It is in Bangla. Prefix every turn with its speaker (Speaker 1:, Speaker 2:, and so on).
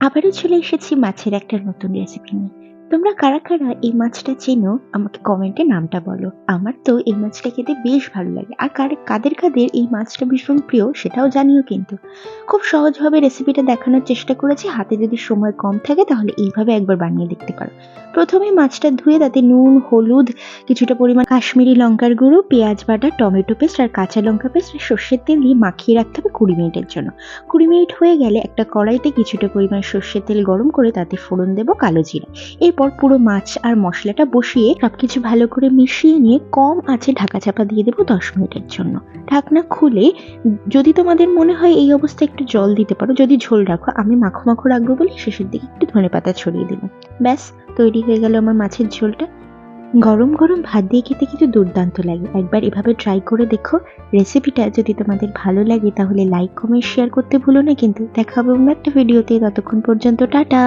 Speaker 1: আবারও চলে এসেছি মাছের একটা নতুন রেসিপি নিয়ে। তোমরা কারা, কারা এই মাছটা চেনো আমাকে কমেন্টে নামটা বলো। আমার তো এই মাছটা খেতে বেশ ভালো লাগে। আর কাদের, কাদের এই মাছটা ভীষণ প্রিয় সেটাও জানিও কিন্তু। খুব সহজভাবে রেসিপিটা দেখানোর চেষ্টা করেছি। হাতে যদি সময় কম থাকে তাহলে এইভাবে একবার বানিয়ে দেখতে পারো। ১ম এ মাছটা ধুয়ে তাতে নুন, হলুদ, কিছুটা পরিমাণ কাশ্মীরি লঙ্কার গুঁড়ো, পেঁয়াজ বাটা, টমেটো পেস্ট আর কাঁচা লঙ্কা পেস্ট আর সর্ষের তেল দিয়ে মাখিয়ে রাখতে হবে ২০ মিনিটের জন্য। ২০ মিনিট হয়ে গেলে একটা কড়াইতে কিছুটা পরিমাণ সর্ষের তেল গরম করে তাতে ফোড়ন দেব কালো জিরা। এরপর পুরো মাছ আর মশলাটা বসিয়ে সবকিছু ভালো করে মিশিয়ে নিয়ে কম আঁচে ঢাকা চাপা দিয়ে দেবো ১০ মিনিটের জন্য। ঢাকনা খুলে যদি তোমাদের মনে হয় এই অবস্থায় একটু জল দিতে পারো, যদি ঝোল রাখো। আমি মাখো মাখো রাখবো বলে শেষের দিকে একটু ধনেপাতা ছড়িয়ে দিলাম। ব্যাস, তৈরি হয়ে গেল আমার মাছের ঝোলটা। গরম গরম ভাত দিয়ে খেতে কিন্তু দুর্দান্ত লাগে। একবার এভাবে ট্রাই করে দেখো। রেসিপিটা যদি তোমাদের ভালো লাগে তাহলে লাইক, কমেন্ট, শেয়ার করতে ভুলো না কিন্তু। দেখা হবে অন্য একটা ভিডিওতে। ততক্ষণ পর্যন্ত টাটা।